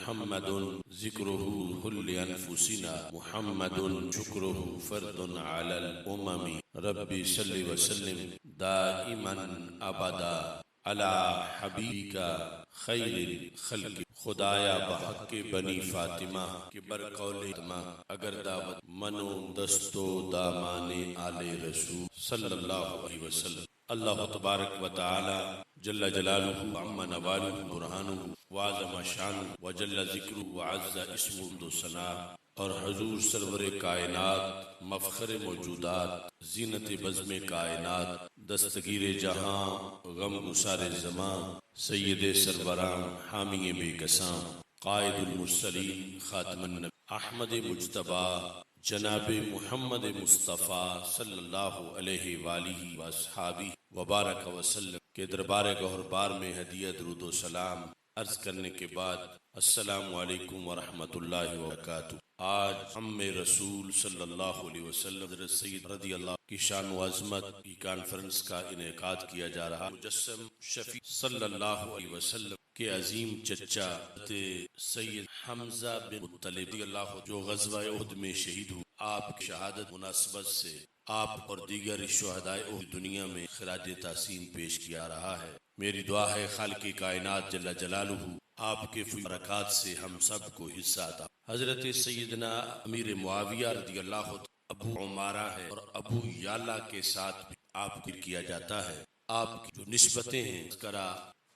محمد ذکرہ حل انفسنا محمد شکرہ فرد علی الامم ربی صلی وسلم دائما ابدا علی حبیبک خیر الخلق خدایا بحق بنی فاطمہ کے برقول اتما اگر دعوت منو دستو دامان آل رسول صلی اللہ علیہ وسلم اللہ تبارک و تعالی جل جلالہ عم نوالہ برہانہ وعظم شان وجل ذکر وعز اسمہ ثنا اور حضور سرور کائنات مفخر موجودات زینت بزم کائنات دستگیر جہاں غم گسار زمان سید سروران حامی بے کساں قائد المرسلین خاتم النبی احمد مجتبی جناب محمد مصطفیٰ صلی اللہ علیہ وآلہ وصحابہ وبارک وسلم کے دربار گہربار میں ہدیہ درود و سلام عرض کرنے کے بعد السلام علیکم ورحمۃ اللہ وبرکاتہ۔ آج ہم رسول صلی اللہ علیہ وسلم حضرت سید رضی اللہ کی شان و عظمت کی کانفرنس کا انعقاد کیا جا رہا۔ مجسم شفیع صلی اللہ علیہ وسلم کے عظیم چچا سید حمزہ بن مطلب رضی اللہ جو غزوہ احد میں شہید ہوئے، آپ کی شہادت مناسبت سے آپ اور دیگر شہدائے احد دنیا میں خراج تحسین پیش کیا رہا ہے۔ میری دعا ہے خالق کائنات جل جلالہ آپ کے فضل برکات سے ہم سب کو حصہ عطا۔ حضرت سیدنا امیر معاویہ رضی اللہ عنہ ابو عمارہ ہے اور ابو یعلا کے ساتھ بھی آپ کو کیا جاتا ہے۔ آپ کی جو نسبتیں ہیں کرا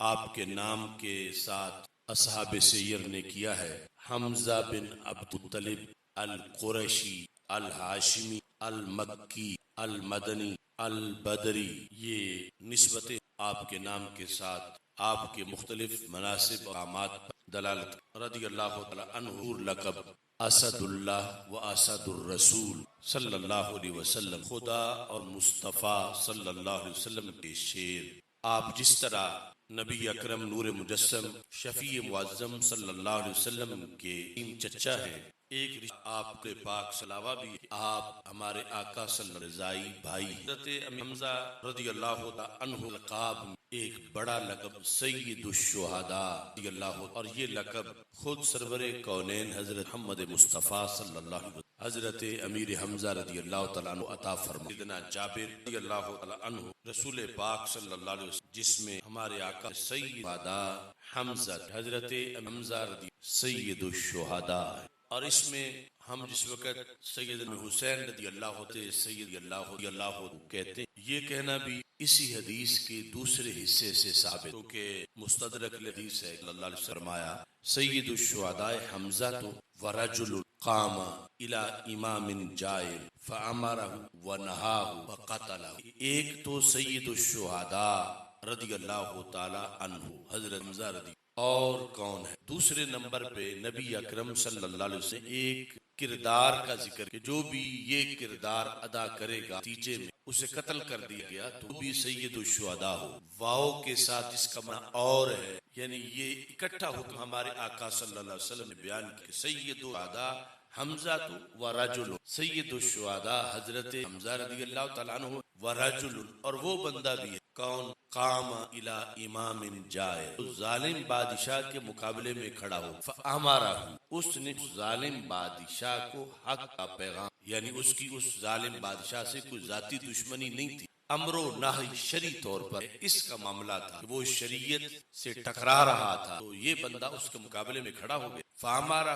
آپ کے نام کے ساتھ اصحاب سیر نے کیا ہے۔ حمزہ بن عبد المطلب القریشی الہاشمی المکی المدنی البدری، یہ نسبتیں آپ کے نام کے ساتھ آپ کے مختلف مناسب اور مقامات پر دلالت۔ رضی اللہ تعالی عنہ لقب اسد اللہ و اسد الرسول صلی اللہ علیہ وسلم، خدا اور مصطفیٰ صلی اللہ علیہ وسلم کے شیر۔ آپ جس طرح نبی اکرم نور مجسم شفیع معظم صلی اللہ علیہ وسلم کے چچا ہیں، ایک رشتہ آپ کے پاک صلاوہ بھی ہے۔ آپ ہمارے آقا صلی اللہ علیہ وسلم رضائی بھائی۔ حضرت حمزہ رضی اللہ عنہ القاب ایک بڑا لقب سید الشہداء رضی اللہ، اور یہ لقب خود سرور کونین حضرت محمد مصطفیٰ صلی اللہ علیہ وسلم حضرت امیر حمزہ رضی اللہ تعالیٰ عنہ عطا فرمائے۔ سیدنا جابر رضی اللہ تعالیٰ عنہ رسول پاک صلی اللہ علیہ وسلم جس میں ہمارے آقا سید الشہداء حمزہ حضرت حمزہ رضی سید الشہداء، اور اس میں ہم جس وقت سیدنا حسین رضی اللہ عنہ سید اللہ کہتے ہیں، یہ کہنا بھی اسی حدیث کے دوسرے حصے سے ثابت، کیونکہ مستدرک الحدیث ہے۔ صلی اللہ علیہ وسلم فرمایا سید الشہداء حمزہ تو ورجل قام الى امام جائر فامرہ ونہاہ وقتلہ۔ ایک تو سید الشہداء رضی اللہ تعالی عنہ حضرت حمزہ رضی، اور کون ہے دوسرے نمبر پہ نبی اکرم صلی اللہ علیہ وسلم ایک کردار کا ذکر کہ جو بھی یہ کردار ادا کرے گا نتیجے میں اسے قتل کر دیا گیا تو بھی سید الشہداء ہو۔ واو کے ساتھ اس کا معنی اور ہے، یعنی یہ اکٹھا حکم ہمارے آقا صلی اللہ علیہ وسلم نے بیان کیا۔ سید الشہداء حمزہ تو ورجل، سید الشہداء حضرت حمزہ رضی اللہ تعالیٰ عنہ ورجل، اور وہ بندہ بھی ہے کون؟ قام الی امام جائر، ظالم بادشاہ کے مقابلے میں کھڑا ہو، فامرہ، اس نے ظالم بادشاہ کو حق کا پیغام، یعنی اس کی اس ظالم بادشاہ سے کوئی ذاتی دشمنی نہیں تھی، امر و نہی شرعی طور پر اس کا معاملہ تھا، وہ شریعت سے ٹکرا رہا تھا، تو یہ بندہ اس کے مقابلے میں کھڑا ہو گیا۔ فامرہ،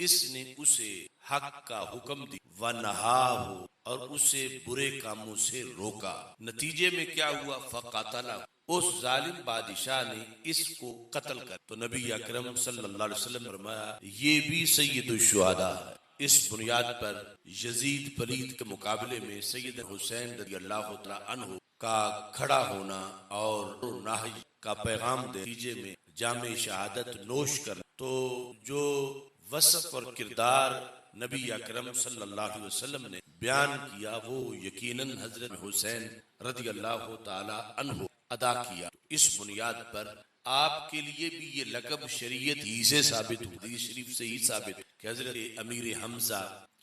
اس نے اسے حق کا حکم دی، ونہاہ، اور اسے برے کاموں سے روکا، نتیجے میں کیا ہوا؟ فقتلہ، اس ظالم بادشاہ نے اس کو قتل کر۔ تو نبی اکرم صلی اللہ علیہ وسلم فرمایا یہ بھی سید الشہداء ہے۔ اس بنیاد پر یزید پلید کے مقابلے میں سید حسین رضی اللہ تعالیٰ عنہ کا کھڑا ہونا اور نہی کا پیغام دے نتیجے میں جامع شہادت نوش کر، تو جو وصف اور کردار نبی اکرم صلی اللہ علیہ وسلم نے بیان کیا وہ یقیناً حضرت حسین رضی اللہ تعالی عنہ ادا کیا۔ اس بنیاد پر آپ کے لیے بھی یہ لقب شریعت ہی سے ثابت ہو، حدیث شریف سے ہی ثابت کہ حضرت امیر حمزہ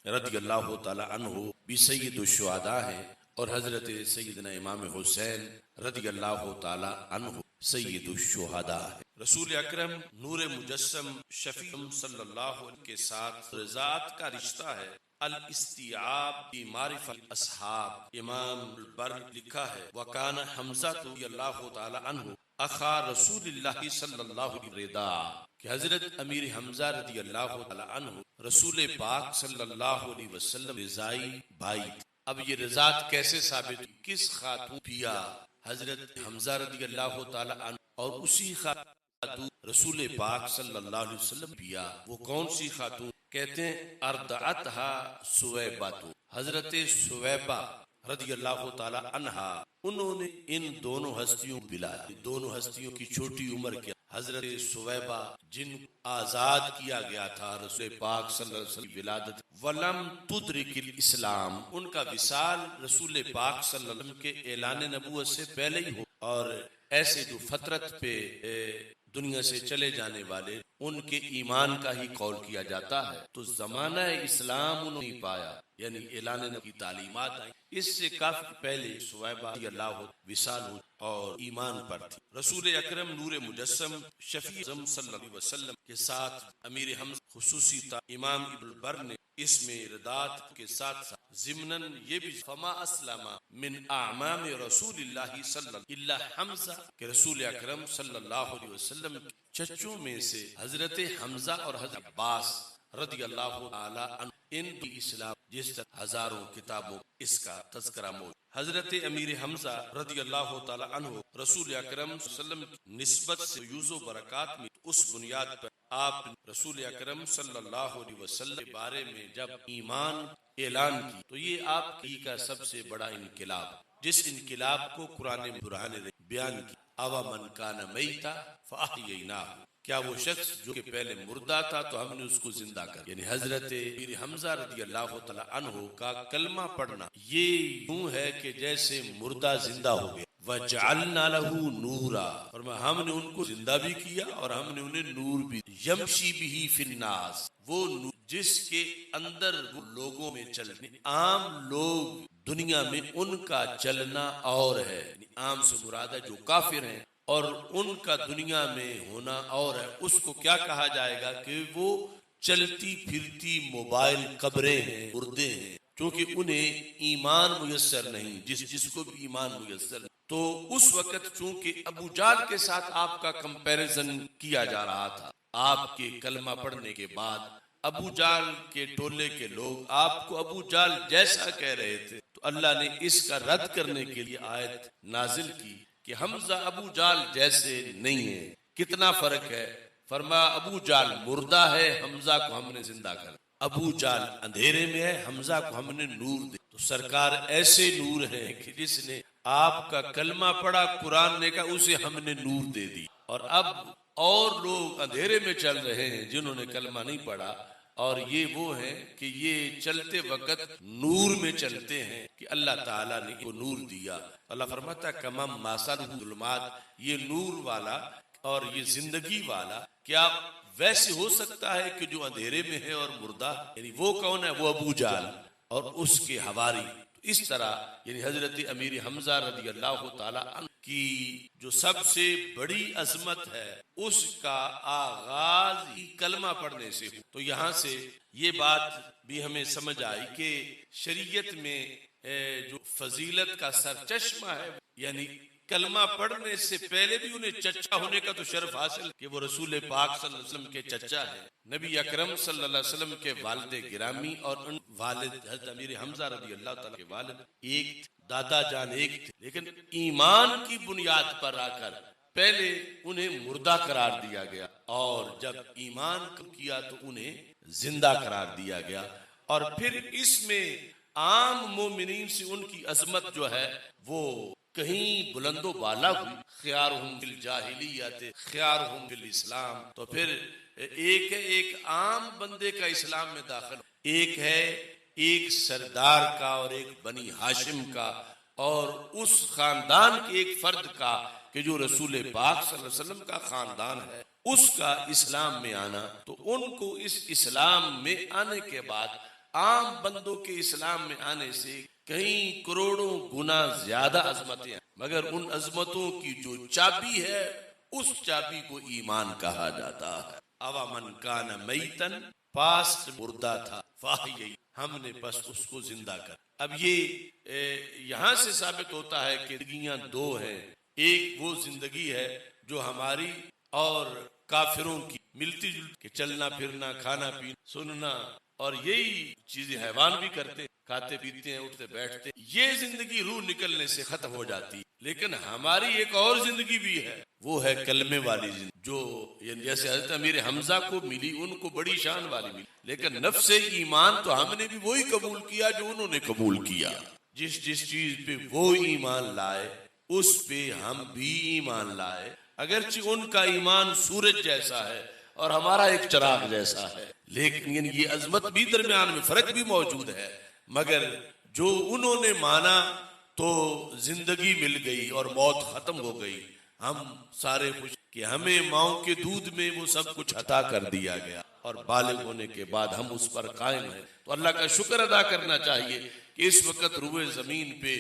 رضی اللہ تعالی عنہ بھی سید الشہداء ہیں، اور حضرت سیدنا امام حسین رضی اللہ تعالی عنہ سید الشہداء ہے۔ رسول اکرم نور مجسم شفیع صلی اللہ علیہ وسلم کے ساتھ رضاعت کا رشتہ ہے۔ الاستیعاب فی معرفت اصحاب، امام البر لکھا ہے وکان حمزہ رضی اللہ تعالی عنہ اخا رسول اللہ صلی اللہ علیہ وسلم، کہ حضرت امیر حمزہ رضی اللہ تعالی عنہ رسول پاک صلی اللہ علیہ وسلم رضائی بھائی تھے۔ اب یہ رضاعت کیسے ثابت ہوئی؟ کس خاتون پیا حضرت حمزہ رضی اللہ تعالی عنہ اور اسی خاتون رسول پاک صلی اللہ علیہ وسلم پیا، وہ کون سی خاتون؟ کہتے ہیں اردعتھا سویبہ، حضرت سویبہ رضی اللہ تعالی عنہا، انہوں نے ان دونوں ہستیوں بلا، دونوں ہستیوں کی چھوٹی عمر کے حضرت سویبہ جن آزاد کیا گیا تھا رسول پاک صلی اللہ علیہ وسلم کی ولادت، ولم تدرک الاسلام، ان کا وصال رسول پاک صلی اللہ علیہ وسلم کے اعلان نبوت سے پہلے ہی ہو، اور ایسے جو فطرت پہ دنیا سے چلے جانے والے ان کے ایمان کا ہی قول کیا جاتا ہے، تو زمانہ اسلام انہوں نے پایا، یعنی اعلان نبی کی تعلیمات آئیں، اس سے کافی پہلے سویبہ رضی اللہ وصال ہو اور ایمان پر تھی۔ رسول اکرم نور مجسم شفیع اعظم صلی اللہ علیہ وسلم کے ساتھ امیر حمزہ خصوصی تھا۔ امام ابن البر نے اس میں ردات کے ساتھ ساتھ ضمناً یہ بھی فما اسلم من اعمام رسول اللہ صلی اللہ علیہ وسلم الا حمزہ، کہ رسول اکرم صلی اللہ علیہ وسلم چچوں میں سے حضرت حمزہ اور حضرت عباس رضی اللہ تعالی عنہ ان کی اسلام، جس طرح ہزاروں کتابوں اس کا تذکرہ موجود۔ حضرت امیر حمزہ رضی اللہ تعالی عنہ رسول اکرم صلی اللہ علیہ وسلم کی نسبت سے یوز و برکات میں اس بنیاد پر آپ رسول اکرم صلی اللہ علیہ وسلم کے بارے میں جب ایمان اعلان کی تو یہ آپ کی کا سب سے بڑا انقلاب، جس انقلاب کو قرآن برہان نے بیان کی، اوا من کان میتا فاحییناہ، کیا وہ شخص جو کہ پہلے مردہ تھا تو ہم نے اس کو زندہ کر، یعنی حضرت امیر حمزہ رضی اللہ تعالی عنہ کا کلمہ پڑھنا یہ یوں ہے کہ جیسے مردہ زندہ ہو گیا۔ وَجَعَلْنَا لَهُ نُورًا، اور ہم نے ان کو زندہ بھی کیا اور ہم نے انہیں نور بھی، یمشی بِهِ فِی النَّاسِ، وہ نور جس کے اندر وہ لوگوں میں چلنے، عام لوگ دنیا میں ان کا چلنا اور ہے، عام سے مراد ہے جو کافر ہیں، اور ان کا دنیا میں ہونا اور ہے۔ اس کو کیا کہا جائے گا کہ وہ چلتی پھرتی موبائل قبریں ہیں، مردے ہیں، کیونکہ انہیں ایمان میسر نہیں، جس کو بھی ایمان میسر نہیں۔ تو اس وقت چونکہ ابو جہل کے ساتھ آپ کا کمپیریزن کیا جا رہا تھا، آپ کے کلمہ پڑھنے کے بعد ابو جہل کے ٹولے کے لوگ آپ کو ابو جہل جیسا کہہ رہے تھے، تو اللہ نے اس کا رد کرنے کے لیے آیت نازل کی کہ حمزہ ابو جہل جیسے نہیں ہے۔ کتنا فرق ہے؟ فرما ابو جہل مردہ ہے، حمزہ کو ہم نے زندہ کر، ابو جہل اندھیرے میں ہے، حمزہ کو ہم نے نور دے۔ تو سرکار ایسے نور ہیں کہ جس نے آپ کا کلمہ پڑھا، قرآن نے کہا اسے ہم نے نور دے دی، اور اب اور لوگ اندھیرے میں چل رہے ہیں جنہوں نے کلمہ نہیں پڑھا، اور یہ وہ ہیں کہ یہ چلتے وقت نور میں چلتے ہیں کہ اللہ تعالیٰ نے کو نور دیا۔ اللہ فرماتا ہے کمم ماسل ظلمات، یہ نور والا اور یہ زندگی والا کیا ویسے ہو سکتا ہے کہ جو اندھیرے میں ہے اور مردہ؟ یعنی وہ کون ہے؟ وہ ابو جہل اور اس کے حواری۔ اس طرح یعنی حضرت امیر حمزہ رضی اللہ تعالی عنہ کی جو سب سے بڑی عظمت ہے اس کا آغاز ہی کلمہ پڑھنے سے ہو۔ تو یہاں سے یہ بات بھی ہمیں سمجھ آئی کہ شریعت میں جو فضیلت کا سرچشمہ ہے، یعنی کلمہ پڑھنے سے پہلے بھی انہیں چچا ہونے کا تو شرف حاصل کہ وہ رسول پاک صلی اللہ علیہ وسلم کے چچا ہے، نبی اکرم صلی اللہ علیہ وسلم کے والد گرامی، اور ان والد حضرت امیر حمزہ رضی اللہ تعالیٰ کے والد ایک دادا جان ایک تھے، لیکن ایمان کی بنیاد پر آ کر پہلے انہیں مردہ قرار دیا گیا، اور جب ایمان کیا تو انہیں زندہ قرار دیا گیا، اور پھر اس میں عام مومنین سے ان کی عظمت جو ہے وہ کہیں بلند و بالا ہوئی۔ خیارہم فی الجاہلیت خیارہم فی الاسلام، تو پھر ایک ہے ایک عام بندے کا اسلام میں داخل، ایک ہے ایک سردار کا اور ایک بنی ہاشم کا، اور اس خاندان کے ایک فرد کا کہ جو رسول پاک صلی اللہ علیہ وسلم کا خاندان ہے، اس کا اسلام میں آنا۔ تو ان کو اس اسلام میں آنے کے بعد عام بندوں کے اسلام میں آنے سے کئی کروڑوں گنا زیادہ عظمتیں ہیں، مگر ان عظمتوں کی جو چابی ہے اس چابی کو ایمان کہا جاتا ہے۔ اوا من کان میتن، پاسٹ مردہ تھا، فاحیی، ہم نے بس اس کو زندہ کر۔ اب یہ یہاں سے ثابت ہوتا ہے کہ زندگیاں دو ہیں، ایک وہ زندگی ہے جو ہماری اور کافروں کی ملتی جلتی، کہ چلنا پھرنا، کھانا پینا، سننا، اور یہی چیزیں حیوان بھی کرتے، کھاتے پیتے ہیں، اٹھتے بیٹھتے، یہ زندگی روح نکلنے سے ختم ہو جاتی۔ لیکن ہماری ایک اور زندگی بھی ہے، وہ ہے کلمے والی زندگی، جو یعنی جیسے حضرت امیر حمزہ کو ملی، ان کو بڑی شان والی ملی، لیکن نفس ایمان تو ہم نے بھی وہی قبول کیا جو انہوں نے قبول کیا۔ جس چیز پہ وہ ایمان لائے اس پہ ہم بھی ایمان لائے، اگرچہ ان کا ایمان سورج جیسا ہے اور ہمارا ایک چراغ جیسا ہے، لیکن یعنی یہ عظمت بھی درمیان میں فرق بھی موجود ہے، مگر جو انہوں نے مانا تو زندگی مل گئی اور موت ختم ہو گئی۔ ہم سارے خوش کہ ہمیں ماؤں کے دودھ میں وہ سب کچھ عطا کر دیا گیا، اور بالغ ہونے کے بعد ہم اس پر قائم ہیں۔ تو اللہ کا شکر ادا کرنا چاہیے کہ اس وقت روئے زمین پہ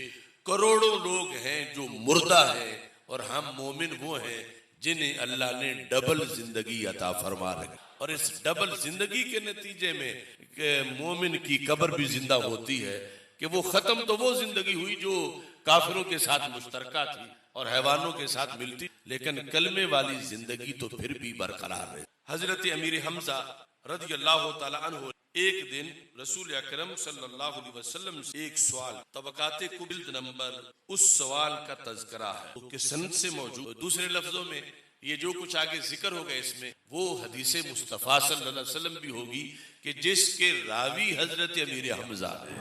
کروڑوں لوگ ہیں جو مردہ ہیں، اور ہم مومن وہ ہیں جنہیں اللہ نے ڈبل زندگی عطا فرما رکھی، اور اس ڈبل زندگی کے نتیجے میں کہ مومن کی قبر بھی زندہ ہوتی ہے، کہ وہ ختم تو وہ زندگی ہوئی جو کافروں کے ساتھ مشترکہ تھی اور حیوانوں کے ساتھ ملتی، لیکن کلمے والی زندگی تو پھر بھی برقرار رہی۔ حضرت امیر حمزہ رضی اللہ تعالی عنہ ایک دن رسول اکرم صلی اللہ علیہ وسلم سے ایک سوال، طبقات کبل نمبر اس سوال کا تذکرہ ہے تو کہ سند سے موجود، دوسرے لفظوں میں یہ جو کچھ آگے ذکر ہوگا اس میں وہ حدیث مصطفیٰ صلی اللہ علیہ وسلم بھی ہوگی کہ جس کے راوی حضرت امیر حمزہ ہے۔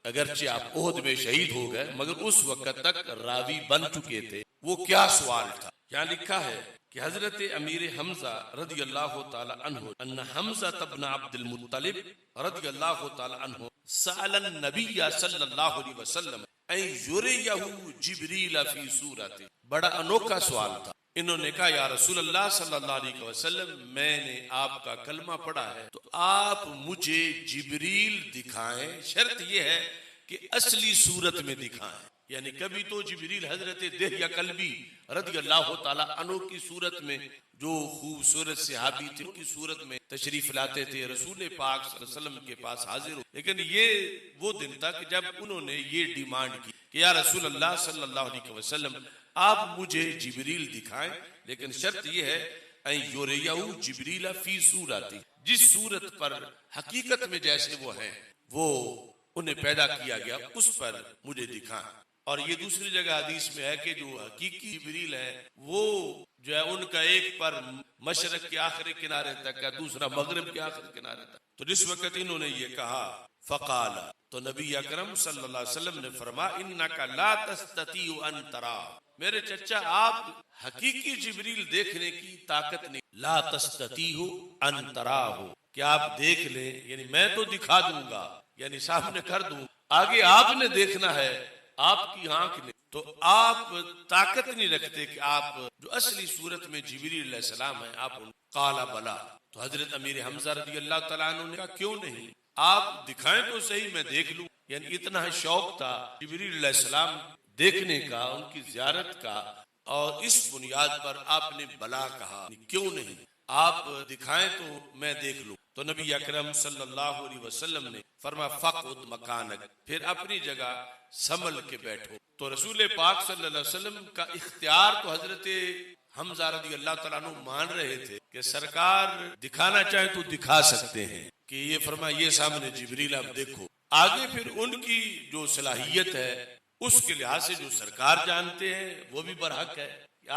اگرچہ آپ احد میں شہید ہو گئے مگر اس وقت تک راوی بن چکے تھے۔ وہ کیا سوال تھا؟ یہاں لکھا ہے کہ حضرت امیر حمزہ رضی اللہ تعالی عنہ ان حمزہ ابن عبد المطلب رضی اللہ تعالی عنہ سأل النبی صلی اللہ علیہ وسلم ان یریہ جبریل فی صورت۔ بڑا انوکھا سوال تھا۔ انہوں نے کہا یا رسول اللہ صلی اللہ علیہ وسلم، میں نے آپ کا کلمہ پڑھا ہے تو آپ مجھے جبریل دکھائیں، شرط یہ ہے کہ اصلی صورت میں دکھائیں، یعنی کبھی تو جبریل حضرت دہیہ کلبی رضی اللہ تعالی عنہ کی صورت میں، جو خوبصورت صحابی تھے، کی صورت میں تشریف لاتے تھے، رسول پاک صلی اللہ علیہ وسلم کے پاس حاضر ہو، لیکن یہ وہ دن تھا کہ جب انہوں نے یہ ڈیمانڈ کی کہ یا رسول اللہ صلی اللہ علیہ وسلم آپ مجھے جبریل دکھائیں، لیکن شرط یہ ہے ان یریہ جبریل فی صورت، جس صورت پر حقیقت میں جیسے وہ ہیں وہ انہیں پیدا کیا گیا اس پر مجھے دکھائیں۔ اور یہ دوسری جگہ حدیث میں ہے کہ جو حقیقی جبریل ہے وہ جو ہے ان کا ایک پر مشرق کے آخری کنارے تک ہے، دوسرا مغرب کے آخری کنارے تک۔ تو جس وقت انہوں نے یہ کہا فقال، تو نبی اکرم صلی اللہ علیہ وسلم نے فرمایا انک لا تستطیع ان ترا، میرے چچا آپ حقیقی جبریل دیکھنے کی طاقت نہیں، لا تستطیع ان تراہ، کہ آپ دیکھ لیں، یعنی میں تو دکھا دوں گا، یعنی سامنے کر دوں، آگے آپ نے دیکھنا ہے، آپ کی آنکھ نے، تو آپ طاقت نہیں رکھتے کہ آپ جو اصلی صورت میں جبریل علیہ السلام ہیں آپ ان قال بلا۔ تو حضرت امیر حمزہ رضی اللہ تعالیٰ عنہ نے کہا کیوں نہیں، آپ دکھائیں تو صحیح، میں دیکھ لوں۔ یعنی اتنا شوق تھا جبریل علیہ السلام دیکھنے کا، ان کی زیارت کا، اور اس بنیاد پر آپ نے بلا کہا، کیوں نہیں، آپ دکھائیں تو میں دیکھ لوں۔ تو نبی اکرم صلی اللہ علیہ وسلم نے فرمایا فقعد مکانک، پھر اپنی جگہ سنبھل کے بیٹھو۔ تو رسول پاک صلی اللہ علیہ وسلم کا اختیار تو حضرت حمزہ رضی اللہ تعالیٰ عنہ مان رہے تھے کہ سرکار دکھانا چاہے تو دکھا سکتے ہیں، کہ یہ فرمایا یہ سامنے جبریل آپ دیکھو۔ آگے پھر ان کی جو صلاحیت ہے اس کے لحاظ سے جو سرکار جانتے ہیں وہ بھی برحق ہے۔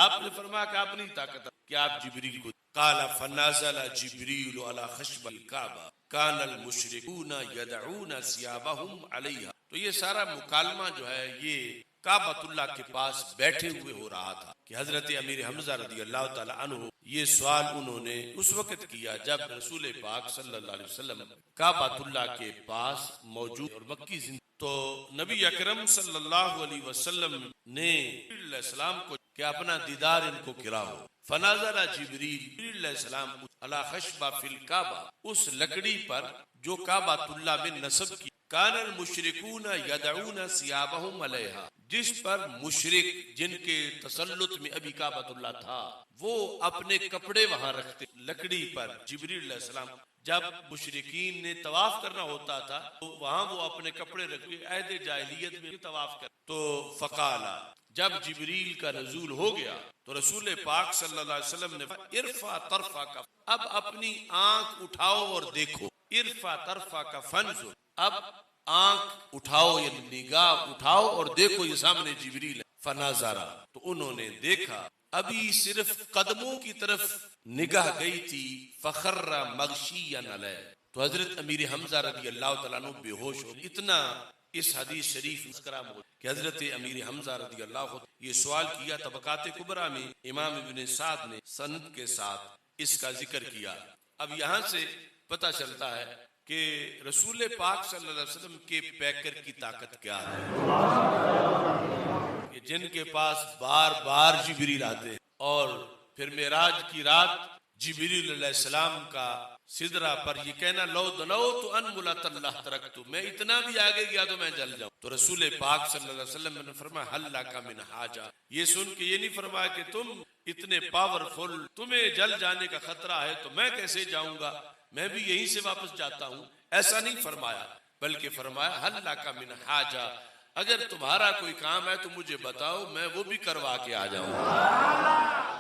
آپ نے فرمایا کہ آپ نہیں طاقت کہ آپ جبریل کو، قال فنازل جبریل علی خشب الکعبہ کان المشرکون یدعون ثیابہم علیہا۔ تو یہ سارا مکالمہ جو ہے یہ کعبۃ اللہ کے پاس بیٹھے ہوئے ہو رہا تھا کہ حضرت امیر حمزہ رضی اللہ تعالی عنہ یہ سوال انہوں نے اس وقت کیا جب رسول پاک صلی اللہ علیہ وسلم کعبۃ اللہ کے پاس موجود اور مکی زندگی۔ تو نبی اکرم صلی اللہ علیہ وسلم نے جبریل علیہ السلام کو کہ اپنا دیدار ان کو کراؤ۔ فناظر جبریل علیہ السلام علی خشبہ فی الکعبہ، اس لکڑی پر جو کعبۃ اللہ میں نصب کی، کان المشرکون یدعون ثیابہم علیہا، جس پر مشرک جن کے تسلط میں ابھی کعبۃ اللہ تھا وہ اپنے کپڑے وہاں رکھتے لکڑی پر۔ جبریل علیہ السلام جب مشرکین نے طواف کرنا ہوتا تھا تو وہاں وہ اپنے کپڑے رکھتے، عہد جاہلیت میں طواف کر تو فقالا، جب جبریل کا نزول ہو گیا تو رسول پاک صلی اللہ علیہ وسلم نے ارفع طرفا کا، اب اپنی آنکھ اٹھاؤ اور دیکھو، ارفع طرفا کا فنظر، اب آنکھ اٹھاؤ یا نگاہ اٹھاؤ اور دیکھو یہ سامنے جبریل ہے۔ فنظرا، تو انہوں نے دیکھا، ابھی صرف قدموں کی طرف نگاہ گئی تھی، فخر مغشیا علیہ، تو حضرت امیر حمزہ رضی اللہ تعالیٰ عنہ بے ہوش ہو۔ اتنا اس حدیث شریف کہ حضرت امیر حمزہ رضی اللہ عنہ یہ سوال کیا، طبقات کبریٰ میں امام ابن سعد نے سند کے ساتھ اس کا ذکر کیا۔ اب یہاں سے پتہ چلتا ہے کہ رسول پاک صلی اللہ علیہ وسلم کے پیکر کی طاقت کیا ہے، کہ جن کے پاس بار بار جبریل آتے ہیں، اور پھر معراج کی رات جبریل علیہ السلام کا سدرہ پر یہ کہنا، لو دنوت ان ملت اللہ ترکت، میں اتنا بھی آگے گیا تو میں جل جاؤں۔ تو رسول پاک صلی اللہ علیہ وسلم نے فرمایا حل لک من حاجہ، یہ سن کے یہ نہیں فرمایا کہ تم اتنے پاورفل، تمہیں جل جانے کا خطرہ ہے تو میں کیسے جاؤں گا، میں بھی یہیں سے واپس جاتا ہوں، ایسا نہیں فرمایا، بلکہ فرمایا حل لک من حاجہ، اگر تمہارا کوئی کام ہے تو مجھے بتاؤ، میں وہ بھی کروا کے آ جاؤں گا۔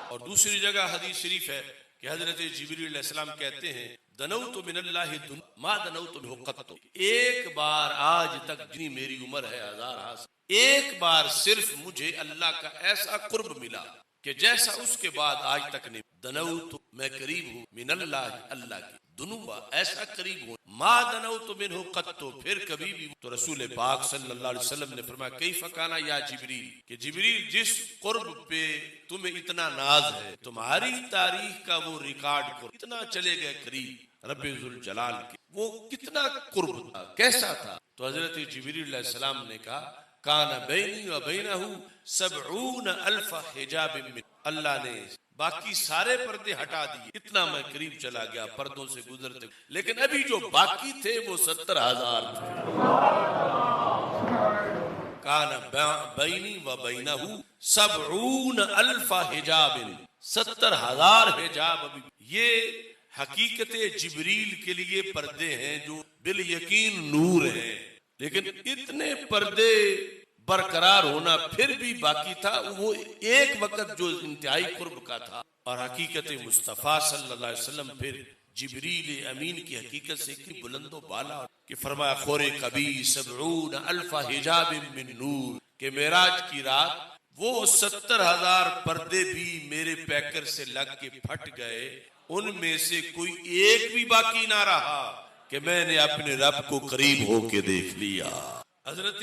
اور دوسری جگہ حدیث شریف ہے کہ حضرت جبریل علیہ السلام کہتے ہیں، دنوت من اللہ ما دنوت منہ قط، ایک بار آج تک جتنی میری عمر ہے 1000 ہاں، ایک بار صرف مجھے اللہ کا ایسا قرب ملا کہ جیسا اس کے بعد آج تک نہیں۔ دنوت، میں قریب ہوں، من اللہ، اللہ کی، دنوا، ایسا قریب ہوں، ما دنوت منہ قط، پھر کبھی بھی۔ تو رسول پاک صلی اللہ علیہ وسلم نے فرمایا کیف کان یا جبریل، کہ جبریل جس قرب پہ تمہیں اتنا ناز ہے، تمہاری تاریخ کا وہ ریکارڈ کرو، اتنا چلے گئے قریب رب ذوالجلال کے، وہ کتنا قرب تھا، کیسا تھا؟ تو حضرت جبریل علیہ السلام نے کہا کان بینی و بینہ 70,000 حجاب من، اللہ نے باقی سارے پردے ہٹا دیے، اتنا میں قریب چلا گیا پردوں سے گزرتے، لیکن ابھی جو باقی تھے وہ 70,000 تھے۔ کان بینی و بینہ 70,000 حجاب، 70,000 حجاب۔ ابھی یہ حقیقت جبریل کے لیے پردے ہیں جو بالیقین نور ہیں، لیکن اتنے پردے برقرار ہونا پھر بھی باقی تھا، وہ ایک وقت جو انتہائی قرب کا تھا۔ اور حقیقت مصطفیٰ صلی اللہ علیہ وسلم پھر جبریل امین کی حقیقت سے اتنی بلند و بالا کہ فرمایا خور کبھی 70,000 حجاب من نور، کہ معراج کی رات وہ 70,000 پردے بھی میرے پیکر سے لگ کے پھٹ گئے، ان میں سے کوئی ایک بھی باقی نہ رہا کہ میں نے اپنے رب کو قریب ہو کے دیکھ لیا۔ حضرت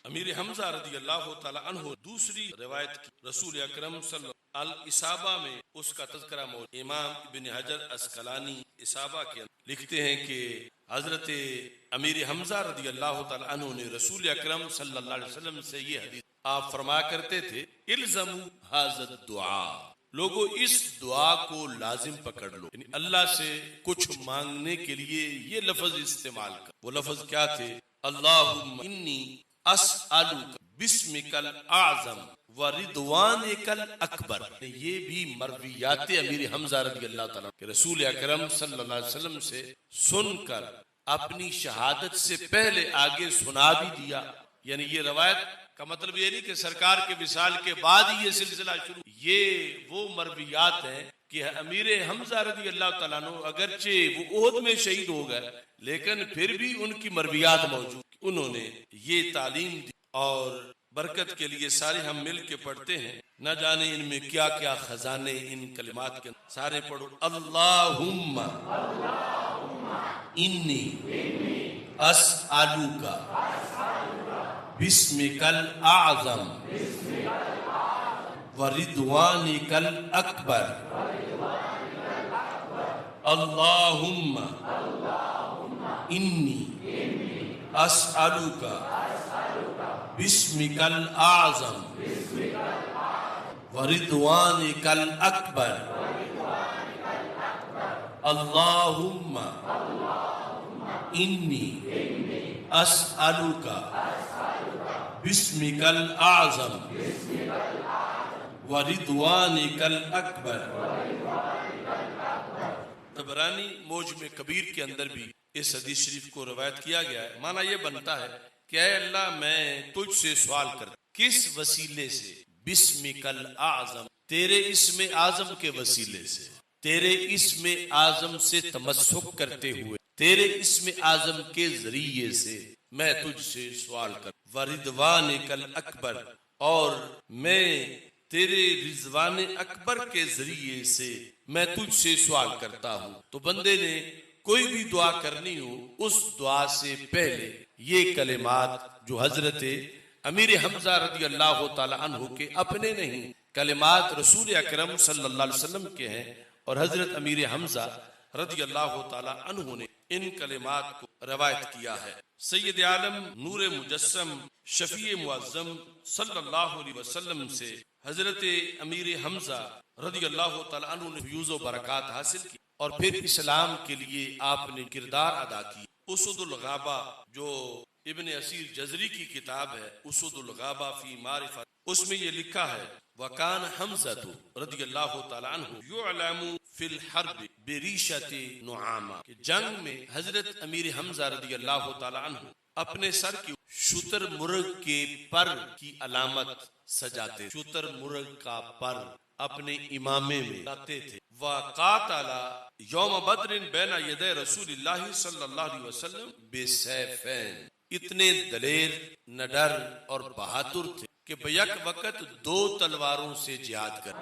امیر حمزہ رضی اللہ تعالی عنہ دوسری روایت کی، رسول اکرم صلی اللہ الاصابہ میں اس کا تذکرہ موجود، امام ابن حجر اسقلانی اصابہ کے اندر لکھتے ہیں کہ حضرت امیر حمزہ رضی اللہ تعالی عنہ نے رسول اکرم صلی اللہ علیہ وسلم سے یہ حدیث، آپ فرمایا کرتے تھے الزموا ھذا الدعاء، لوگو اس دعا کو لازم پکڑ لو، یعنی اللہ سے کچھ مانگنے کے لیے یہ لفظ استعمال کر۔ وہ لفظ کیا تھے؟ اللہم انی اسألک بسمک الاعظم ورضوانک الاکبر۔ یہ بھی مرویات امیر حمزہ رضی اللہ تعالیٰ کہ رسول اکرم صلی اللہ علیہ وسلم سے سن کر اپنی شہادت سے پہلے آگے سنا بھی دیا، یعنی یہ روایت کا مطلب یہ نہیں کہ سرکار کے وصال کے بعد ہی یہ سلسلہ شروع، یہ وہ مرویات ہیں کہ امیر حمزہ رضی اللہ تعالیٰ عنہ اگرچہ وہ احد میں شہید ہو گئے لیکن پھر بھی ان کی مرویات موجود، انہوں نے یہ تعلیم دی، اور برکت کے لیے سارے ہم مل کے پڑھتے ہیں، نہ جانے ان میں کیا کیا خزانے ان کلمات کے، سارے پڑھو، اللہم انی اسألک بسمک الاعظم ورضوانک الاکبر، اللہم انی اسألک بسمک الاعظم ورضوانک الاکبر، اللہم انی اسألک باسمک الاعظم ورضوانک الاکبر۔ طبرانی معجم کبیر کے اندر بھی اس حدیث شریف کو روایت کیا گیا ہے۔ معنی یہ بنتا ہے کہ اے اللہ میں تجھ سے سوال کرتا کس وسیلے سے؟ بسمک الاعظم، تیرے اسم اعظم کے وسیلے سے، تیرے اسم اعظم سے تمسک کرتے ہوئے، تیرے اسم اعظم کے ذریعے سے میں تجھ سے سوال کرتا، ورضوانک الاکبر، اور میں تیرے رضوان اکبر کے ذریعے سے میں تجھ سے سوال کرتا ہوں۔ تو بندے نے کوئی بھی دعا کرنی ہو، اس دعا سے پہلے یہ کلمات جو حضرت امیر حمزہ رضی اللہ تعالی عنہ کے اپنے نہیں، کلمات رسول اکرم صلی اللہ علیہ وسلم کے ہیں، اور حضرت امیر حمزہ رضی اللہ تعالی عنہ نے ان کلمات کو روایت کیا ہے۔ سید عالم نور مجسم شفیع معظم صلی اللہ علیہ وسلم سے حضرت امیر حمزہ رضی اللہ تعالی عنہ نے فیوز و برکات حاصل کی، اور پھر اسلام کے لیے آپ نے کردار ادا کی۔ اسد الغابہ جو ابن اسیر جزری کی کتاب ہے، اسد الغابہ فی معرفت، اس میں یہ لکھا ہے وکان حمزہ رضی اللہ تعالی عنہ یعلم فی الحرب بریشۃ نعامہ، کہ جنگ میں حضرت امیر حمزہ رضی اللہ تعالی عنہ اپنے سر کی شتر مرغ کے پر کی علامت سجاتے، شتر مرغ کا پر اپنے امامے میں لاتے تھے۔ وقاتل یوم بدر بین یدی رسول اللہ صلی اللہ علیہ وسلم بسیفین، اتنے دلیر، نڈر اور بہادر تھے کہ بیک وقت 2 تلواروں سے جہاد کر،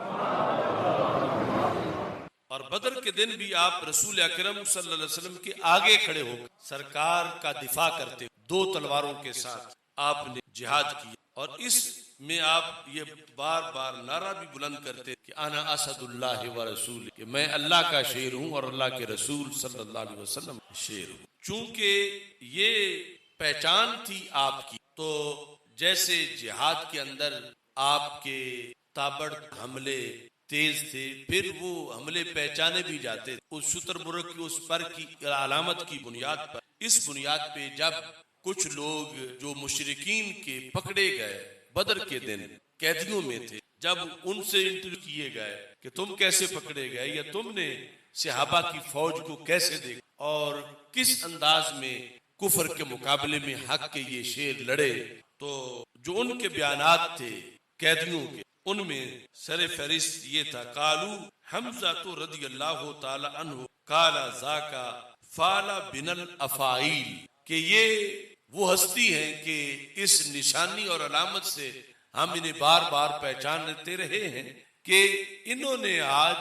اور بدر کے دن بھی آپ رسول اکرم صلی اللہ علیہ وسلم کے آگے کھڑے ہو کر سرکار کا دفاع کرتے، 2 تلواروں کے ساتھ آپ نے جہاد کیا، اور اس میں آپ یہ بار بار نعرہ بھی بلند کرتے کہ انا اسد اللہ و رسول، کہ میں اللہ کا شیر ہوں اور اللہ کے رسول صلی اللہ علیہ وسلم شیر ہوں۔ چونکہ یہ پہچان تھی آپ کی، تو جیسے جہاد کے اندر آپ کے تابڑ حملے تیز تھے، پھر وہ حملے پہچانے بھی جاتے، اس شتر مرغ کی اس پر کی علامت کی بنیاد پر۔ اس بنیاد پہ جب کچھ لوگ جو مشرکین کے پکڑے گئے بدر کے دن قیدیوں میں تھے، جب ان سے انٹرویو کیے گئے کہ تم کیسے پکڑے گئے، یا تم نے صحابہ کی فوج کو کیسے دیکھا اور کس انداز میں کفر کے مقابلے میں حق کے یہ شیر لڑے، تو جو ان کے بیانات تھے قیدیوں کے، ان میں سر فہرست یہ تھا قالو حمزہ تو رضی اللہ تعالی عنہ قال ذاک فعل بن الافاعیل، کہ یہ وہ ہستی ہیں کہ اس نشانی اور علامت سے ہم انہیں بار بار پہچانتے رہے ہیں کہ انہوں نے آج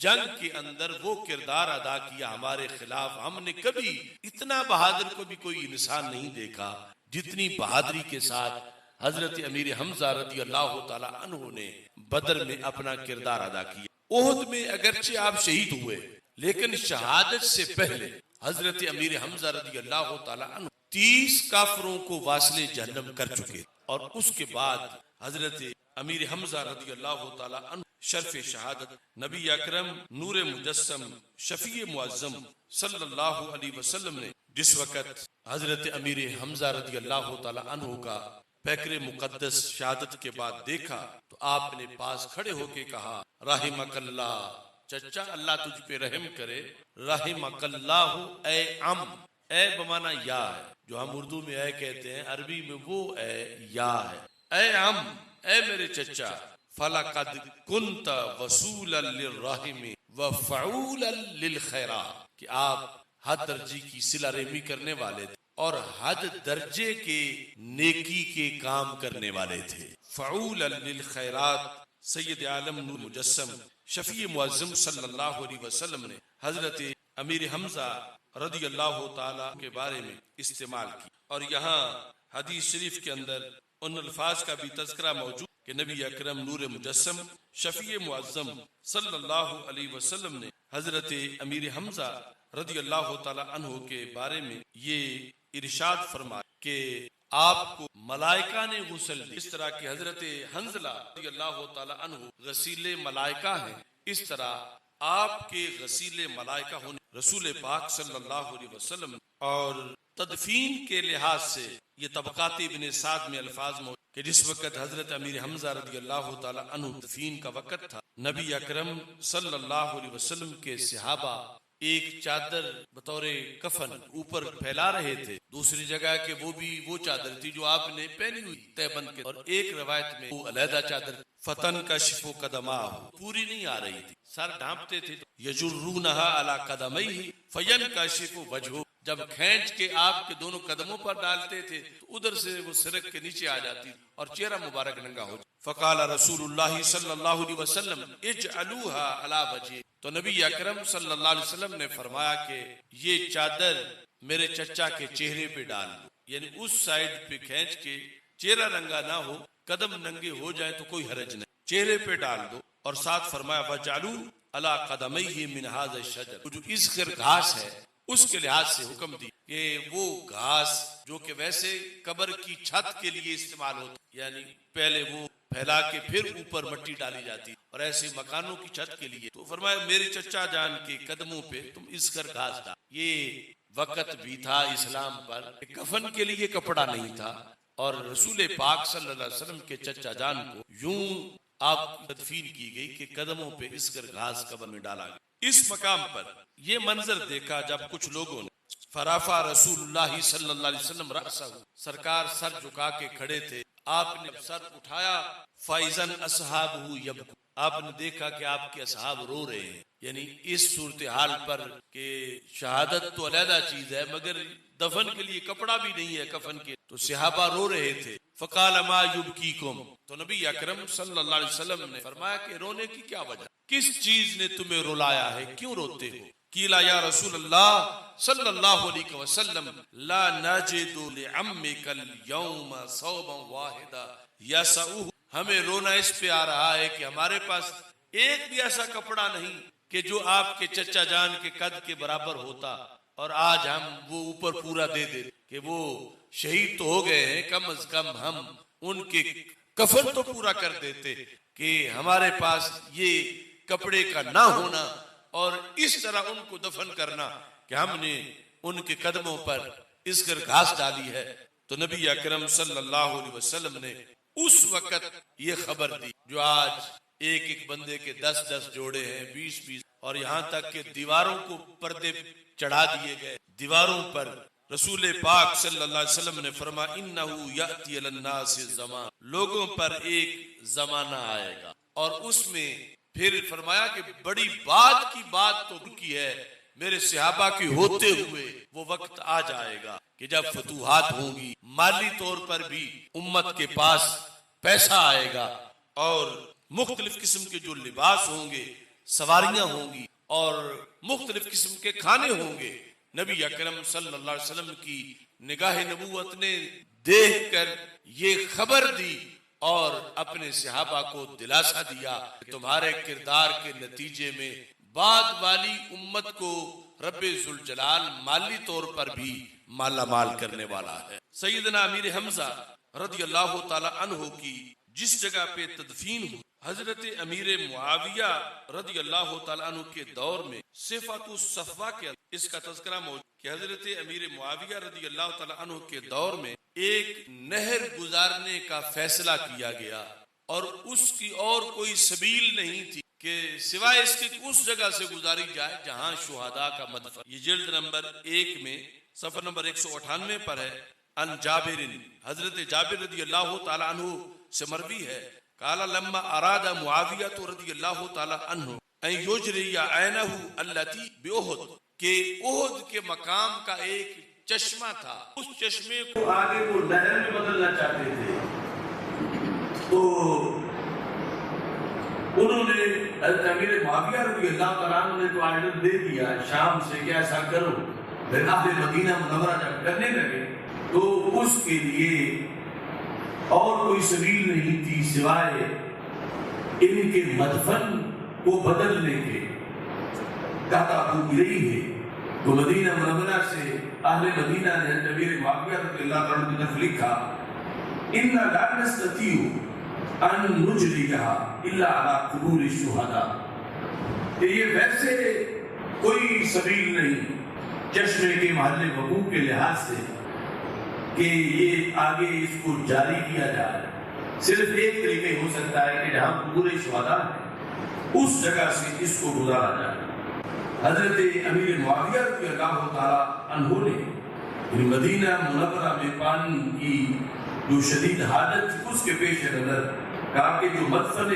جنگ کے اندر وہ کردار ادا کیا ہمارے خلاف، ہم نے کبھی اتنا بہادر کو بھی کوئی انسان نہیں دیکھا جتنی بہادری کے ساتھ حضرت امیر حمزہ رضی اللہ تعالی عنہ نے بدر میں اپنا کردار ادا کیا۔ احد میں اگرچہ آپ شہید ہوئے، لیکن شہادت سے پہلے حضرت امیر حمزہ رضی اللہ تعالی عنہ 30 کافروں کو واصل جہنم کر چکے، اور اس کے بعد حضرت امیر حمزہ رضی اللہ تعالی عنہ شرف شہادت نبی اکرم نور مجسم شفیع معظم صلی اللہ علیہ وسلم نے جس وقت حضرت امیر حمزہ رضی اللہ تعالی عنہ کا پیکر مقدس شہادت کے بعد دیکھا، تو آپ نے پاس کھڑے ہو کے کہا رحمک اللہ، چچا اللہ تجھ پہ رحم کرے، رحمک اللہ اے عم، اے بمانا یا ہے، جو ہم اردو میں اے کہتے ہیں، عربی میں وہ اے یا ہے، اے عم، اے میرے چچا، فَلَقَدْ كُنْتَ وَصُولًا لِلرَّحِمِ وَفَعُولًا لِلْخَيْرَاتِ، کہ آپ حد درجے کی صلہ رحمی کرنے والے تھے اور حد درجے کے نیکی کے کام کرنے والے تھے۔ فعولا للخیرات، سید عالم نور مجسم شفیع معظم صلی اللہ علیہ وسلم نے حضرت امیر حمزہ رضی اللہ تعالیٰ کے بارے میں استعمال کی، اور یہاں حدیث شریف کے اندر ان الفاظ کا بھی تذکرہ موجود کہ نبی اکرم نور مجسم شفیع معظم صلی اللہ علیہ وسلم نے حضرت امیر حمزہ رضی اللہ تعالی عنہ کے بارے میں یہ ارشاد فرمایا کہ آپ کو ملائکہ نے غسل دی، اس طرح کہ حضرت حنظلہ رضی اللہ تعالی عنہ غسیل ملائکہ ہیں، اس طرح آپ کے غسیل ملائکہ ہونے رسول پاک صلی اللہ علیہ وسلم اور تدفین کے لحاظ سے یہ طبقات ابن سعد میں الفاظ موجود کہ جس وقت حضرت امیر حمزہ رضی اللہ تعالی عنہ تدفین کا وقت تھا، نبی اکرم صلی اللہ علیہ وسلم کے صحابہ ایک چادر بطور کفن اوپر پھیلا رہے تھے، دوسری جگہ کہ وہ بھی وہ چادر تھی جو آپ نے پہنی ہوئی تیبند کے، اور ایک روایت میں وہ علیحدہ چادر فتن کا شفو قدمہ پوری نہیں آ رہی تھی، سر ڈھانپتے تھے، یجرونہا علی قدمیہ فینکشف وجہہ، جب کھینچ کے آپ کے دونوں قدموں پر ڈالتے تھے تو ادھر سے وہ سرک کے نیچے آ جاتی اور چہرہ مبارک ننگا ہو جاتا۔ فقال رسول اللہ صلی اللہ علیہ وسلم اجعلوها علی وجہ، تو نبی اکرم صلی اللہ علیہ وسلم نے فرمایا کہ یہ چادر میرے چچا کے چہرے پہ ڈال دو، یعنی اس سائیڈ پہ کھینچ کے چہرہ ننگا نہ ہو، قدم ننگے ہو جائیں تو کوئی حرج نہیں، چہرے پہ ڈال دو۔ اور ساتھ فرمایا وجعلوا علی قدمیہ من ھذا الشجر، جو اذخر گھاس ہے اس کے لحاظ سے حکم دی کہ وہ گھاس جو کہ ویسے قبر کی چھت کے لیے استعمال ہوتی، یعنی پہلے وہ پھیلا کے پھر اوپر مٹی ڈالی جاتی، اور ایسے مکانوں کی چھت کے لیے، تو فرمایا میرے چچا جان کے قدموں پہ تم اذخر گھاس ڈال۔ یہ وقت بھی تھا اسلام پر کہ کفن کے لیے کپڑا نہیں تھا، اور رسول پاک صلی اللہ علیہ وسلم کے چچا جان کو یوں آپ تدفین کی گئی کہ قدموں پہ اذخر گھاس قبر میں ڈالا گیا۔ اس مقام پر یہ منظر دیکھا جب کچھ لوگوں نے فرافا رسول اللہ صلی اللہ علیہ وسلم رأسہ، سرکار سر جھکا کے کھڑے تھے، آپ نے سر اٹھایا، فائزن اصحابہ یبکون، آپ نے دیکھا کہ آپ کے اصحاب رو رہے ہیں، یعنی اس صورتحال پر کہ شہادت تو علیحدہ چیز ہے مگر دفن کے لیے کپڑا بھی نہیں ہے کفن کے، تو صحابہ رو رہے تھے۔ فقال ما یبکیکم، تو نبی اکرم صلی اللہ علیہ وسلم نے فرمایا کہ رونے کی کیا وجہ، کس چیز نے تمہیں رلایا ہے، کیوں روتے ہو؟ قیلا یا رسول اللہ صلی اللہ علیہ وسلم لا نجد لعمک اليوم ثوبا واحدا یسعہ، ہمیں رونا اس پہ آ رہا ہے کہ ہمارے پاس ایک بھی ایسا کپڑا نہیں کہ جو آپ کے چچا جان کے قد کے برابر ہوتا، اور آج ہم وہ اوپر پورا دے دے کہ وہ شہید تو ہو گئے ہیں، کم از کم ہم ان کے کفن تو پورا کر دیتے، کہ ہمارے پاس یہ کپڑے کا نہ ہونا اور اس طرح ان کو دفن کرنا کہ ہم نے ان کے قدموں پر اذخر گھاس ڈالی ہے۔ تو نبی اکرم صلی اللہ علیہ وسلم نے اس وقت یہ خبر دی، جو آج ایک ایک بندے کے 10 جوڑے ہیں، 20 اور یہاں تک کہ دیواروں کو پردے چڑھا دیے گئے، دیواروں پر رسول پاک صلی اللہ علیہ وسلم نے فرمایا انہو یأتی علی الناس زمان، لوگوں پر ایک زمانہ آئے گا، اور اس میں پھر فرمایا کہ بڑی بات کی بات تو کی ہے میرے صحابہ کی ہوتے ہوئے وہ وقت آ جائے گا کہ جب فتوحات ہوں گی، مالی طور پر بھی امت کے پاس پیسہ آئے گا، اور مختلف قسم کے جو لباس ہوں گے، سواریاں ہوں گی، اور مختلف قسم کے کھانے ہوں گے۔ نبی اکرم صلی اللہ علیہ وسلم کی نگاہ نبوت نے دیکھ کر یہ خبر دی اور اپنے صحابہ کو دلاسا دیا کہ تمہارے کردار کے نتیجے میں بعد والی امت کو رب ذوالجلال مالی طور پر بھی مالا مال کرنے والا ہے۔ سیدنا امیر حمزہ رضی اللہ تعالی عنہ کی جس جگہ پہ تدفین ہوئی، حضرت امیر معاویہ رضی اللہ تعالیٰ عنہ کے دور میں صفات الصفوہ کے اس کا تذکرہ موجود کہ حضرت امیر معاویہ رضی اللہ تعالیٰ عنہ کے دور میں ایک نہر گزارنے کا فیصلہ کیا گیا، اور اس کی اور کوئی سبیل نہیں تھی کہ سوائے اس کے اس جگہ سے گزاری جائے جہاں شہداء کا مدفن۔ یہ جلد نمبر 1 میں صفحہ نمبر 198 پر ہے۔ ان جابر، حضرت جابر رضی اللہ تعالیٰ عنہ سے مروی ہے، قال لما اراد معاویہ رضی اللہ تعالی عنہ ان یجری عینہ التی باحد، کہ احد کے مقام کا ایک چشمہ تھا، اس چشمے کو آگے وہ نہر میں بدلنا چاہتے تھے، تو انہوں نے امیر معاویہ رضی اللہ تعالی عنہ نے تو آرڈر دے دیا شام سے کہ ایسا کرو، پھر اہل مدینہ منورہ جب کرنے لگے تو اس کے لیے اور کوئی سبیل نہیں تھی سوائے ان کے مدفن کو بدلنے کے۔ کہتا ابو الیہ، تو مدینہ منورہ سے اہل مدینہ نے امیر معاویہ رضی اللہ عنہ کی طرف لکھا ان لا نستطيع ان نجريها الا على قبور الشهداء، کہ یہ ویسے کوئی سبیل نہیں چشمے کے محل وقوع کے لحاظ سے کہ یہ آگے اس کو جاری کیا جائے، صرف ایک طریقے ہو سکتا ہے کہ جہاں قبور شہداء ہیں اس جگہ سے اس کو گزارا جائے۔ حضرت امیر معاویہ رضی اللہ تعالیٰ عنہ نے مدینہ منورہ میں پانی کی جو شدید حاجت تھی اس کے پیش نظر کہا کہ جو مدفن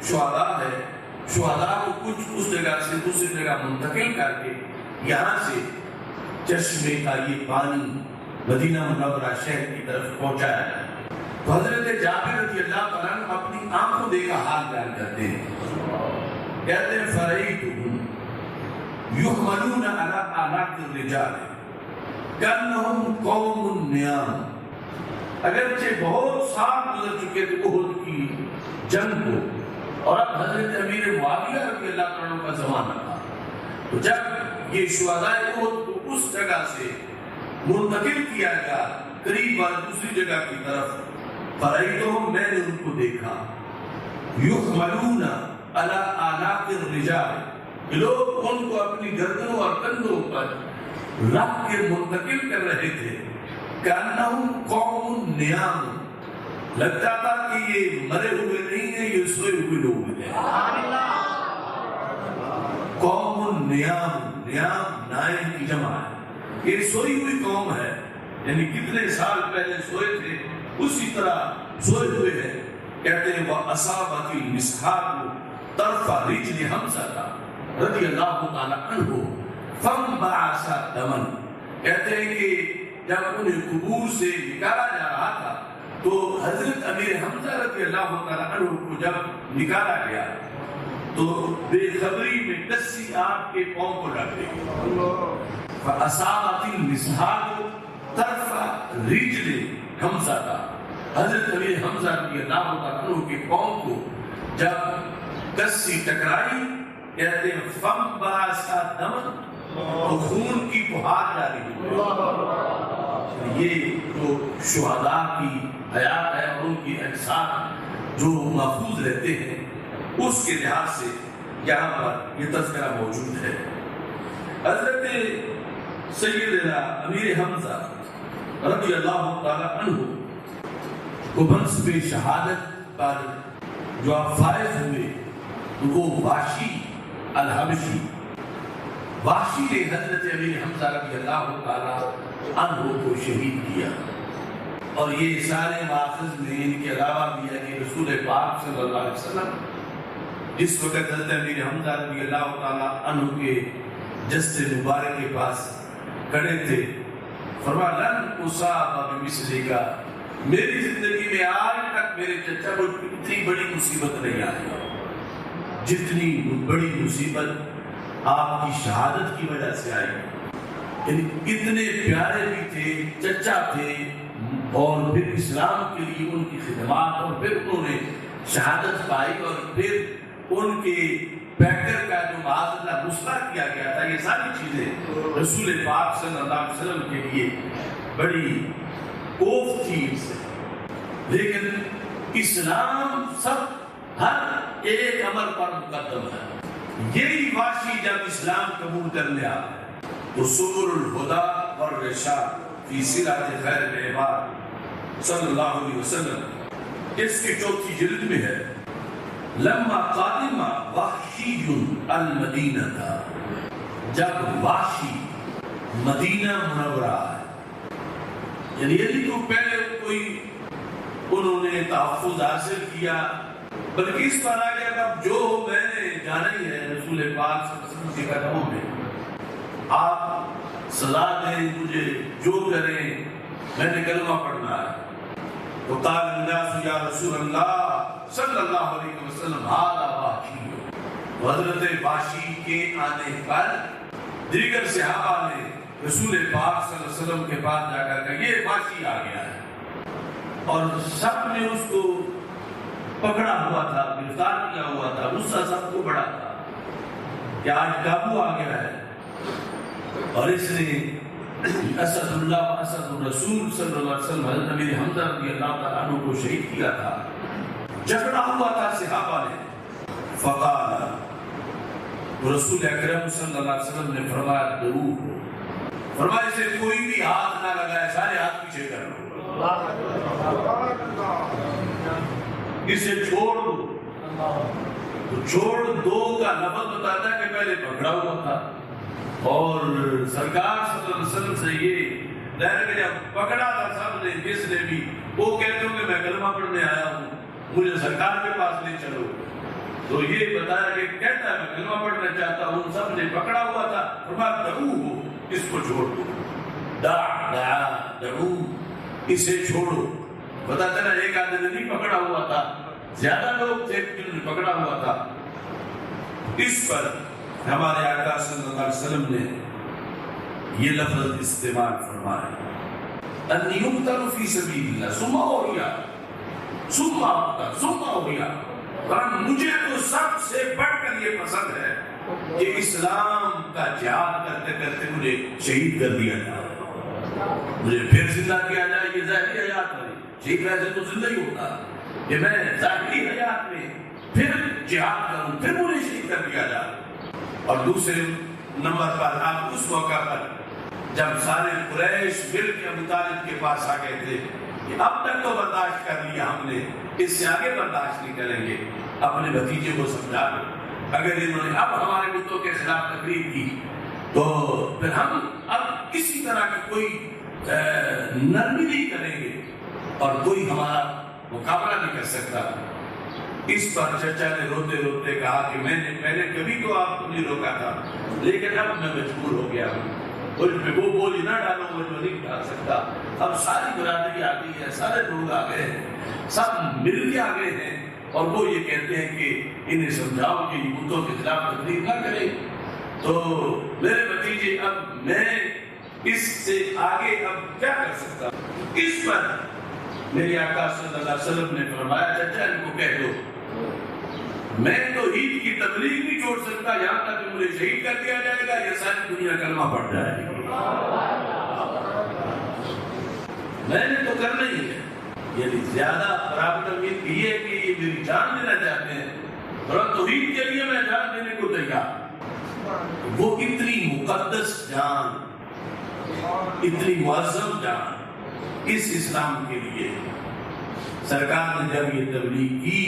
شہداء ہے، شہداء کو کچھ اس جگہ سے دوسری جگہ منتقل کر کے یہاں سے چشمے کا یہ پانی مدینہ منورہ شہر کی طرف پہنچایا جائے۔ تو حضرت جابر رضی اللہ تعالیٰ عنہ اپنی آنکھوں دیکھا حال بیان کرتے ہیں، کہتے ہیں فَرَأَيْتُهُمْ يُحْمَلُونَ عَلَىٰ أَعْنَاقِ الرِّجَالِ كَأَنَّهُمْ قَوْمٌ نِيَامٌ۔ اگرچہ بہت سال گزر چکے تھے احد کی جنگ کو، اور اب حضرت امیر معاویہ رضی اللہ تعالیٰ عنہ کا زمانہ تھا، تو جب یہ شہداء احد کو اس جگہ سے منتقل کیا گیا قریب والی دوسری جگہ کی طرف، فَرَأَيْتُهُمْ میں نے ان کو دیکھا يُحْمَلُونَ عَلَىٰ أَعْنَاقِ الرِّجَالِ، لوگ ان کو اپنی گردنوں اور کندھوں پر رکھ کے منتقل کر رہے تھے، كَأَنَّهُمْ قَوْمٌ نِيَامٌ، لگتا تھا کہ یہ مرے ہوئے نہیں ہیں، یہ سوئے ہوئے لوگ ہیں۔ قوم نیام، نیام نائم کی جمع ہے، یہ سوئی ہوئی قوم ہے، یعنی کتنے سال پہلے سوئے تھے اسی طرح سوئے ہوئے ہیں۔ کہتے ہیں وَأَصَابَتِ الْمِسْحَاقُ طَرْفَ رِجْلِ حَمْزَةَ رضی اللہ تعالیٰ عنہ فَانْبَعَثَ دَمًا، کہتے ہیں کہ جب انہیں قبور سے نکالا جا رہا تھا تو حضرت امیر حمزہ رضی اللہ تعالیٰ عنہ کو جب نکالا گیا تو بے خبری میں کسی آپ کے پاؤں کو لگ گئی، فَأَصَابَتِ الْمِسْحَاقُ طَرْفَ رِجْلِ حَمْزَةَ، حضرت امیر حمزہ رضی اللہ تعالیٰ عنہ کے پاؤں کو جب کسی ٹکرائی، کہتے ہیں فَانْبَعَثَ دَمًا، تو خون کی بہار جاری ہوئی۔ یہ جو شہداء کی حیات ہے اور ان کی اجساد جو محفوظ رہتے ہیں اس کے لحاظ سے یہاں پر یہ تذکرہ موجود ہے۔ حضرت سیدنا امیر حمزہ رضی اللہ تعالیٰ عنہ کو منصب شہادت پر جو آپ فائز ہوئے وہ واشی الحبشی، واشی نے حضرت امیر حمزہ رضی اللہ تعالیٰ عنہ کو شہید کیا، اور یہ سارے ماخذ میں ان کے علاوہ بھی ہے کہ رسول پاک صلی اللہ علیہ وسلم اس وقت حضرت امیر حمزہ رضی اللہ تعالیٰ عنہ کے جسد مبارک کے پاس کھڑے تھے، فرمایا لن اصاب بمثلک، میری زندگی میں آج تک میرے چچا کو اتنی بڑی مصیبت نہیں آئی جتنی بڑی مصیبت آپ کی شہادت کی وجہ سے آئی۔ یعنی اتنے پیارے بھی تھے، چچا تھے، اور پھر اسلام کے لیے ان کی خدمات، اور پھر انہوں نے شہادت پائی، اور پھر ان کے پیکر کا جو معاذ اللہ مسئلہ کیا گیا تھا، یہ ساری چیزیں رسول پاک صلی اللہ علیہ وسلم کے لیے بڑی خوف تھی ان سے، لیکن اسلام سب ہر ایک عمل پر مقدم ہے۔ یہی واشی جب اسلام قبول کر لیا تو سبل الہدی والرشاد فی سیرت خیر العباد صلی اللہ علیہ وسلم اس کی چوتھی جلد میں ہے، لما قادم وحشی المدینہ تھا، جب وحشی مدینہ منورہ ہے، یعنی یہ تو پہلے کوئی انہوں نے تحفظ حاصل کیا، بلکہ اس پر آگے اب جو میں نے جانا ہی ہے رسول پاک صلی اللہ علیہ وسلم کے قدموں میں، آپ سزا دیں مجھے جو کریں، میں نے کلمہ پڑھنا ہے۔ وقال الناس یا رسول اللہ صلی اللہ علیہ وسلم ھذا وحشی، حضرت وحشی کے آنے پر دیگر صحابہ نے رسول پاک صلی اللہ علیہ وسلم کے پاس جا کر کہا یہ وحشی آ گیا ہے، اور سب نے اس کو پکڑا ہوا تھا، گرفتار کیا ہوا تھا، غصہ سب کو بڑا تھا کہ آج قابو آ گیا ہے، اور اس نے اسد اللہ و اسد الرسول صلی اللہ علیہ وسلم حضرت امیر حمزہ رضی اللہ تعالیٰ عنہ کو شہید کیا تھا، جھگڑا ہوا تھا صحابہ نے۔ فقال، رسول اکرم صلی اللہ علیہ وسلم نے فرمایا دعوہ، فرمایا سے کوئی بھی ہاتھ نہ لگائے، سارے ہاتھ پیچھے کر لو، اسے چھوڑ دو۔ تو چھوڑ دو کا لفظ بتاتا ہے کہ پہلے پکڑا ہوا تھا، اور سرکار صلی اللہ علیہ وسلم سے یہ ظاہر کہ جب پکڑا تھا سب نے، جس نے بھی وہ کہتے ہوں کہ میں کلمہ پڑھنے آیا ہوں، مجھے سرکار کے پاس لے چلو، تو یہ بتایا کہ کہتا ہے میں کلمہ پڑھنا چاہتا ہوں، سب نے پکڑا ہوا تھا، فرمایا دعوہ، اس کو چھوڑ دو، دعو، اسے چھوڑو۔ پتہ چلا ایک آدمی نے نہیں پکڑا ہوا تھا، زیادہ لوگ تھے جنہوں نے پکڑا ہوا تھا۔ اس پر ہمارے آقا صلی اللہ علیہ وسلم نے یہ لفظ استعمال فرمایا، ان یقتل فی سبیل اللہ ثم احیا، ثم اقتل ثم احیا۔ مجھے تو سب سے بڑھ کر یہ پسند ہے کہ اسلام کا جہاد کرتے کرتے مجھے شہید کر دیا جائے، مجھے پھر زندہ کیا جائے۔ یہ ظاہری حیات میں شہید ویسے تو زندہ ہی ہوتا، کہ میں ظاہری حیات میں پھر جہاد کروں، پھر مجھے شہید کر دیا جائے۔ اور دوسرے نمبر پر آپ اس موقع پر جب سارے قریش مل کے ابو طالب کے پاس آ گئے تھے کہ اب تک تو برداشت کر لیا ہم نے، اس سے آگے برداشت نہیں کریں گے، اپنے بھتیجے کو سمجھا دو، اگر انہوں نے اب ہمارے بتوں کے خلاف تقریر کی تو پھر ہم اب کسی طرح کی کوئی نرمی نہیں کریں گے اور کوئی ہمارا مقابلہ نہیں کر سکتا۔ اس پر چچا نے روتے روتے کہا کہ میں نے پہلے کبھی تو آپ کو نہیں روکا تھا، لیکن اب میں مجبور ہو گیا ہوں، مجھ پہ وہ بولی نہ ڈالو، مجھ میں نہیں ڈال سکتا۔ اب ساری برادری آ گئی ہے، سارے لوگ آ گئے ہیں، سب مل کے آ گئے ہیں، اور وہ یہ کہتے ہیں کہ انہیں سمجھاؤ کہ یہ بتوں کے خلاف تقریر نہ کریں۔ تو میرے بھتیجے اب میں اس سے آگے اب کیا کر سکتا؟ اس پر میرے آقا صلی اللہ علیہ وسلم نے فرمایا چچا ان کو کہہ دو میں تو عید کی تبلیغ نہیں چھوڑ سکتا یہاں تک کہ مجھے شہید کر دیا جائے گا، یہ ساری دنیا کلمہ پڑھ جائے گی، میں نے تو کرنا ہی ہے۔ یعنی زیادہ پرابلم یہ ہے کہ یہ میری جان دینا چاہتے ہیں، اور توحید کے لیے میں جان دینے کو تیار۔ وہ اتنی مقدس جان، اتنی معظم جان اس اسلام کے لیے سرکار نے جب یہ تبلیغ کی،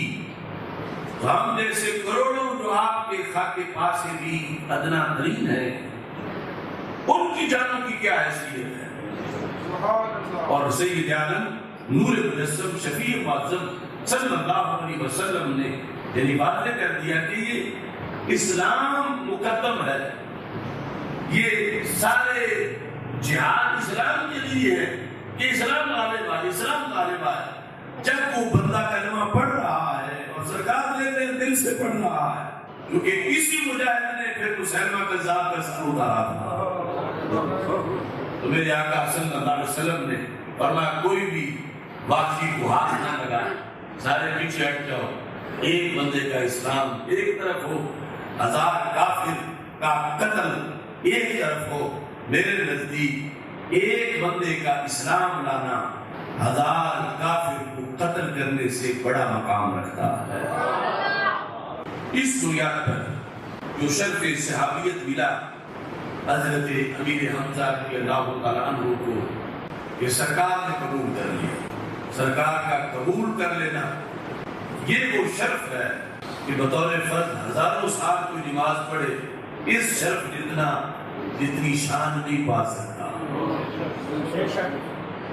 ہم جیسے کروڑوں جو آپ کے خاکے پاس بھی ادنا ترین ہے، ان کی جانوں کی کیا حیثیت ہے؟ اور سید عالم نور مجسم شفیع معظم صلی اللہ علیہ وسلم نے یعنی واضح کر دیا کہ یہ اسلام مقدم ہے، یہ سارے جہاد اسلام کے لیے ہے کہ اسلام غالب ہے، اسلام غالب ہے۔ جب وہ بندہ کلمہ پڑھ رہا ہے اور سرکار لیتے دل سے پڑھ رہا ہے، کیونکہ اسی مجاہد نے پھر مسلمہ کذاب کا سر اتارا تھا، تو میرے آقا صلی اللہ علیہ وسلم نے فرمایا کوئی بھی باقی کو ہاتھ نہ لگائے، سارے پیچھے ہٹ جاؤ، ایک بندے کا اسلام ایک طرف ہو، 1000 کافر کا قتل ایک طرف ہو، میرے نزدیک ایک بندے کا اسلام لانا 1000 کافر کو قتل کرنے سے بڑا مقام رکھتا ہے۔ اس بنیاد پر جو شرف صحابیت ملا حضرت امیر حمزہ رضی اللہ تعالیٰ عنہ کو، یہ سرکار نے قبول کر لیا، سرکار کا قبول کر لینا یہ وہ شرف ہے کہ بطور فرض ہزاروں سال کوئی نماز پڑھے، اس شرف جتنی شان نہیں پا سکتا۔